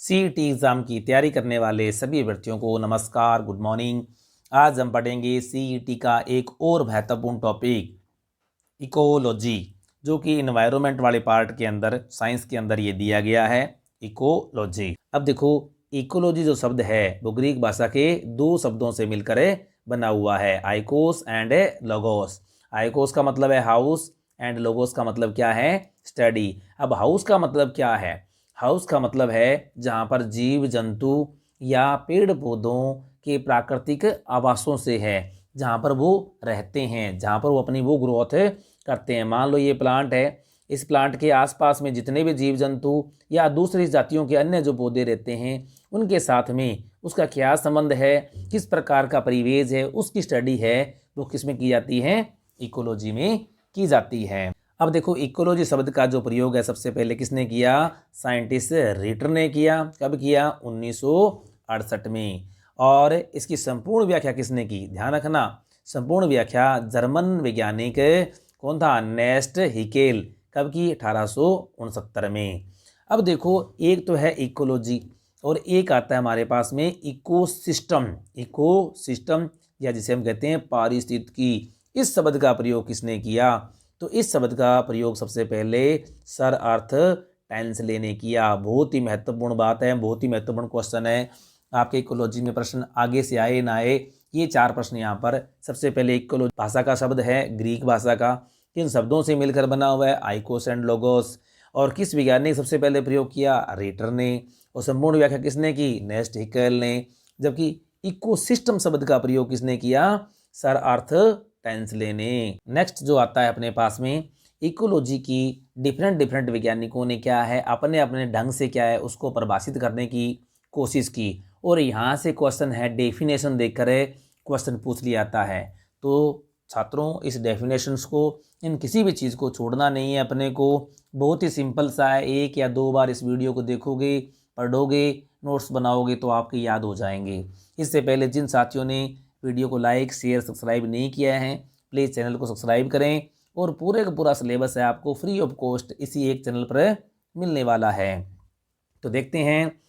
CET exam की तैयारी करने वाले सभी अभ्यर्थियों को नमस्कार, गुड मॉर्निंग। आज हम पढ़ेंगे सीईटी का एक और महत्वपूर्ण टॉपिक इकोलॉजी, जो कि इन्वायरमेंट वाले पार्ट के अंदर साइंस के अंदर ये दिया गया है इकोलॉजी। अब देखो, इकोलॉजी जो शब्द है वो ग्रीक भाषा के दो शब्दों से मिलकर बना हुआ है, आइकोस एंड लोगोस। आइकोस का मतलब है हाउस एंड लोगोस का मतलब क्या है, स्टडी। अब हाउस का मतलब क्या है? हाउस का मतलब है जहाँ पर जीव जंतु या पेड़ पौधों के प्राकृतिक आवासों से है, जहाँ पर वो रहते हैं, जहाँ पर वो अपनी वो ग्रोथ करते हैं। मान लो ये प्लांट है, इस प्लांट के आसपास में जितने भी जीव जंतु या दूसरी जातियों के अन्य जो पौधे रहते हैं उनके साथ में उसका क्या संबंध है, किस प्रकार का परिवेश है, उसकी स्टडी है वो किस में की जाती है, इकोलॉजी में की जाती है। अब देखो, इकोलॉजी शब्द का जो प्रयोग है सबसे पहले किसने किया? साइंटिस्ट रिटर ने किया। कब किया? 1968 में। और इसकी संपूर्ण व्याख्या किसने की? ध्यान रखना, संपूर्ण व्याख्या जर्मन वैज्ञानिक कौन था? Nest Haeckel. कब की? 1869 में। अब देखो, एक तो है इकोलॉजी और एक आता है हमारे पास में इकोसिस्टम। इकोसिस्टम या जिसे हम कहते हैं पारिस्थितिकी, इस शब्द का प्रयोग किसने किया? तो इस शब्द का प्रयोग सबसे पहले सर आर्थर ने किया। बहुत ही महत्वपूर्ण बात है, बहुत ही महत्वपूर्ण क्वेश्चन है। आपके इकोलॉजी में प्रश्न आगे से आए ना आए, ये चार प्रश्न यहाँ पर। सबसे पहले इकोलॉजी भाषा का शब्द है, ग्रीक भाषा का, किन शब्दों से मिलकर बना हुआ है? आइकोस एंड लोगोस। और किस वैज्ञानिक सबसे पहले प्रयोग किया? रिटर ने। और संपूर्ण व्याख्या किसने की? नेस्ट हिकेल ने। जबकि इकोसिस्टम शब्द का प्रयोग किसने किया? सर आर्थर ने। नेक्स्ट जो आता है अपने पास में, इकोलॉजी की डिफरेंट वैज्ञानिकों ने क्या है, अपने अपने ढंग से क्या है उसको परिभाषित करने की कोशिश की। और यहाँ से क्वेश्चन है, डेफिनेशन देखकर क्वेश्चन पूछ लिया जाता है। तो छात्रों, इस डेफिनेशंस को, इन किसी भी चीज़ को छोड़ना नहीं है अपने को। बहुत ही सिंपल सा है, एक या दो बार इस वीडियो को देखोगे, पढ़ोगे, नोट्स बनाओगे तो आपके याद हो जाएंगे। इससे पहले जिन साथियों ने वीडियो को लाइक शेयर सब्सक्राइब नहीं किया है, प्लीज़ चैनल को सब्सक्राइब करें। और पूरे का पूरा सिलेबस है आपको फ्री ऑफ कॉस्ट इसी एक चैनल पर मिलने वाला है। तो देखते हैं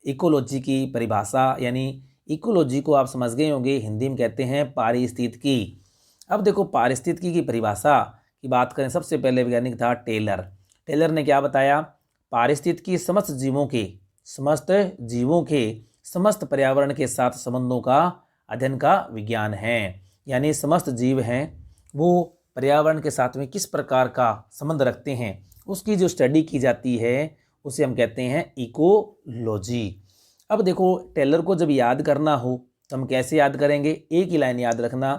इकोलॉजी की परिभाषा, यानी इकोलॉजी को आप समझ गए होंगे, हिंदी में कहते हैं पारिस्थितिकी। अब देखो, पारिस्थितिकी की परिभाषा की बात करें, सबसे पहले वैज्ञानिक था टेलर। टेलर ने क्या बताया? पारिस्थितिकी समस्त जीवों के समस्त पर्यावरण के साथ संबंधों का अध्ययन का विज्ञान है। यानी समस्त जीव हैं वो पर्यावरण के साथ में किस प्रकार का संबंध रखते हैं, उसकी जो स्टडी की जाती है उसे हम कहते हैं इकोलॉजी। अब देखो, टेलर को जब याद करना हो तो हम कैसे याद करेंगे? एक ही लाइन याद रखना,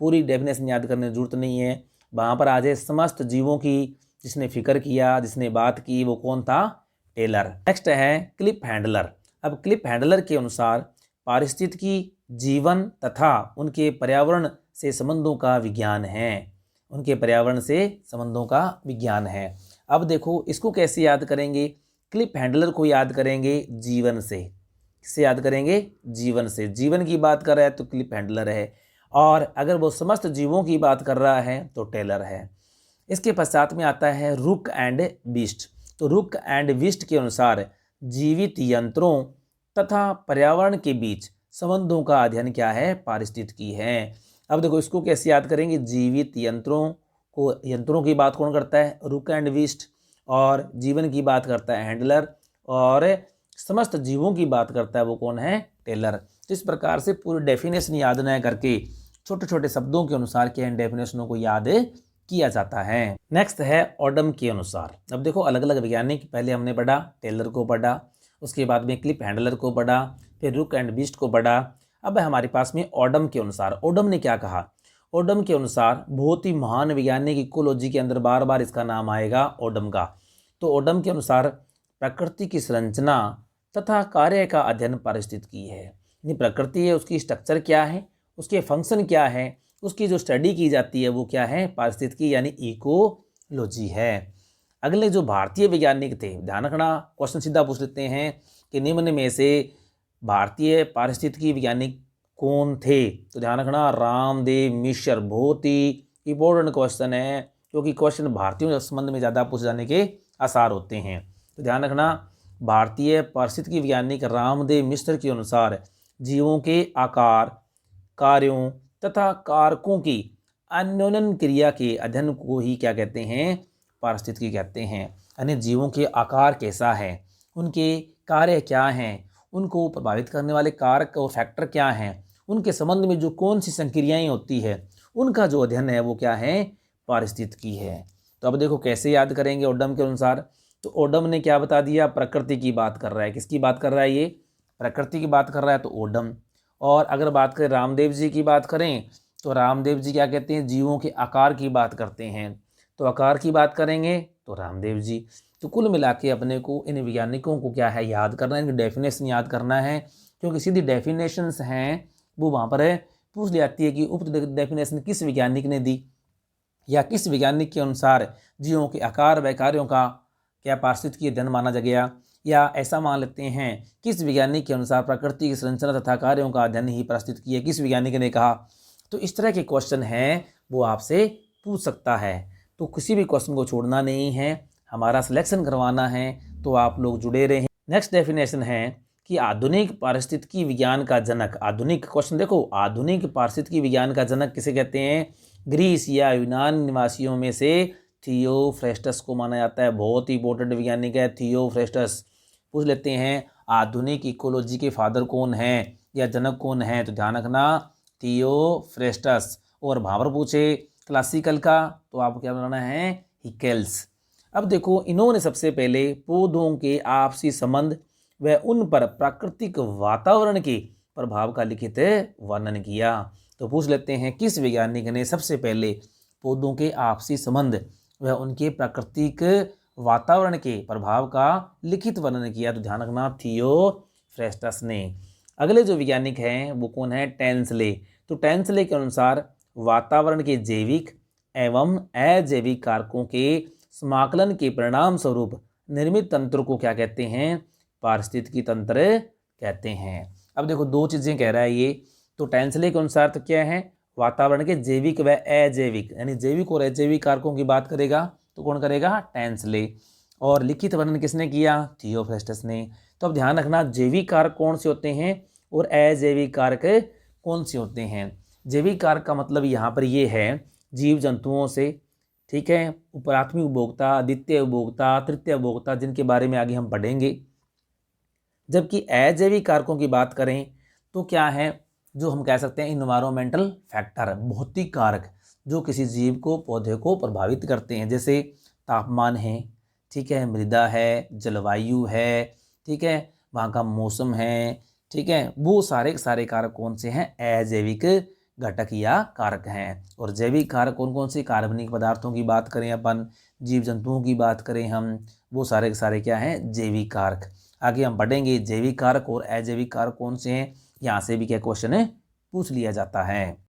पूरी डेफिनेशन याद करने की जरूरत नहीं है। वहाँ पर आ जाए समस्त जीवों की, जिसने फिक्र किया, जिसने बात की, वो कौन था? टेलर। नेक्स्ट है क्लिप हैंडलर। अब क्लिप हैंडलर के अनुसार पारिस्थितिकी जीवन तथा उनके पर्यावरण से संबंधों का विज्ञान है। उनके पर्यावरण से संबंधों का विज्ञान है। अब देखो, इसको कैसे याद करेंगे? क्लिप हैंडलर को याद करेंगे जीवन से। किससे याद करेंगे? जीवन से। जीवन की बात कर रहा है तो क्लिप हैंडलर है, और अगर वो समस्त जीवों की बात कर रहा है तो टेलर है। इसके पश्चात में आता है रुक एंड बिस्ट। तो रुक एंड बिस्ट के अनुसार जीवित यंत्रों तथा पर्यावरण के बीच संबंधों का अध्ययन क्या है? पारिस्थितिकी है। अब देखो, इसको कैसे याद करेंगे? जीवित यंत्रों की बात कौन करता है? रुक एंड बिस्ट। और जीवन की बात करता है हैंडलर, और समस्त जीवों की बात करता है वो कौन है? टेलर। तो इस प्रकार से पूरी डेफिनेशन याद न करके छोटे छोटे शब्दों के अनुसार क्या इन डेफिनेशनों को याद किया जाता है। नेक्स्ट है ओडम के अनुसार। अब देखो, अलग अलग वैज्ञानिक, पहले हमने पढ़ा टेलर को पढ़ा, उसके बाद में क्लिप हैंडलर को पढ़ा, फिर रुक एंड बिस्ट को पढ़ा। अब हमारे पास में ओडम के अनुसार। ओडम ने क्या कहा? ओडम के अनुसार बहुत ही महान वैज्ञानिक, इकोलॉजी के अंदर बार बार इसका नाम आएगा ओडम का। तो ओडम के अनुसार प्रकृति की संरचना तथा कार्य का अध्ययन पारिस्थितिकी है। यानी प्रकृति है, उसकी स्ट्रक्चर क्या है, उसके फंक्शन क्या है, उसकी जो स्टडी की जाती है वो क्या है? पारिस्थितिकी यानी इकोलॉजी है। अगले जो भारतीय वैज्ञानिक थे, ध्यान रखना, क्वेश्चन सीधा पूछ लेते हैं कि निम्न में से भारतीय पारिस्थितिकी वैज्ञानिक कौन थे? तो ध्यान रखना, रामदेव मिश्र। बहुत ही इंपॉर्टेंट क्वेश्चन है, क्योंकि क्वेश्चन भारतीयों के संबंध में ज़्यादा पूछे जाने के आसार होते हैं। तो ध्यान रखना, भारतीय पारिस्थितिकी वैज्ञानिक रामदेव मिश्र के अनुसार जीवों के आकार, कार्यों तथा कारकों की अन्योन्य क्रिया के अध्ययन को ही क्या कहते हैं? पारिस्थितिकी कहते हैं। यानी जीवों के आकार कैसा है, उनके कार्य क्या हैं, उनको प्रभावित करने वाले कारक और फैक्टर क्या हैं, उनके संबंध में जो कौन सी संक्रियाएं होती है, उनका जो अध्ययन है वो क्या है? पारिस्थितिकी है। तो अब देखो कैसे याद करेंगे ओडम के अनुसार। तो ओडम ने क्या बता दिया? प्रकृति की बात कर रहा है। किसकी बात कर रहा है? ये प्रकृति की बात कर रहा है, तो ओडम। और अगर बात करें रामदेव जी की बात करें, तो रामदेव जी क्या कहते हैं? जीवों के आकार की बात करते हैं। तो आकार की बात करेंगे तो रामदेव जी। तो कुल मिला के अपने को इन वैज्ञानिकों को क्या है? याद करना है, इनकी डेफिनेशन याद करना है, क्योंकि सीधी डेफिनेशंस हैं वो वहाँ पर पूछ ली जाती है कि उक्त डेफिनेशन किस वैज्ञानिक ने दी, या किस वैज्ञानिक के अनुसार जीवों के आकार व कार्यों का क्या पारिस्थितिकी अध्ययन माना गया, या ऐसा मान लेते हैं किस वैज्ञानिक के अनुसार प्रकृति की संरचना तथा कार्यों का अध्ययन ही पारिस्थितिकी है, किस वैज्ञानिक ने कहा। तो इस तरह के क्वेश्चन हैं वो आपसे पूछ सकता है। तो किसी भी क्वेश्चन को छोड़ना नहीं है, हमारा सिलेक्शन करवाना है, तो आप लोग जुड़े रहें। नेक्स्ट डेफिनेशन है कि आधुनिक पारिस्थितिकी विज्ञान का जनक, आधुनिक क्वेश्चन देखो, आधुनिक पारिस्थितिकी विज्ञान का जनक किसे कहते हैं? ग्रीस या यूनान निवासियों में से थियोफ्रेस्टस को माना जाता है। बहुत ही इंपॉर्टेंट वैज्ञानिक है थियोफ्रेस्टस। पूछ लेते हैं आधुनिक इकोलॉजी के फादर कौन हैं या जनक कौन है? तो ध्यान रखना थियोफ्रेस्टस। और भावर पूछे क्लासिकल का, तो आपको क्या बनाना है? हिकेल्स। अब देखो इन्होंने सबसे पहले पौधों के आपसी संबंध व उन पर प्राकृतिक वातावरण के प्रभाव का लिखित वर्णन किया। तो पूछ लेते हैं किस वैज्ञानिक ने सबसे पहले पौधों के आपसी संबंध व उनके प्राकृतिक वातावरण के प्रभाव का लिखित वर्णन किया? तो ध्यान रखना थियोफ्रेस्टस ने। अगले जो वैज्ञानिक हैं वो कौन है? टेंसले। तो टेंसले के अनुसार वातावरण के जैविक एवं अजैविक कारकों के समाकलन के परिणाम स्वरूप निर्मित तंत्र को क्या कहते हैं? पारिस्थितिकी तंत्र कहते हैं। अब देखो दो चीजें कह रहा है ये। तो टेंसले के अनुसार तो क्या है? वातावरण के जैविक व अजैविक, यानी जैविक और अजैविक कारकों की बात करेगा तो कौन करेगा? टेंसले। और लिखित वर्णन किसने किया? थियोफ्रेस्टस ने। तो अब ध्यान रखना जैविक कारक कौन से होते हैं और अजैविक कारक कौन से होते हैं। जैविक कारक का मतलब यहाँ पर ये है जीव जंतुओं से, ठीक है, प्राथमिक उपभोक्ता, द्वितीय उपभोक्ता, तृतीय उपभोक्ता, जिनके बारे में आगे हम पढ़ेंगे। जबकि अजैविक कारकों की बात करें तो क्या है? जो हम कह सकते हैं इन्वायरमेंटल फैक्टर, भौतिक कारक जो किसी जीव को, पौधे को प्रभावित करते हैं, जैसे तापमान है, ठीक है, मृदा है, जलवायु है, ठीक है, वहाँ का मौसम है, ठीक है, वो सारे सारे कारक कौन से हैं? अजैविक घटक या कारक हैं। और जैविक कारक कौन कौन से? कार्बनिक पदार्थों की बात करें अपन, जीव जंतुओं की बात करें हम, वो सारे के सारे क्या हैं? जैविक कारक। आगे हम पढ़ेंगे जैविक कारक और अजैविक कारक कौन से हैं। यहाँ से भी क्या क्वेश्चन है पूछ लिया जाता है।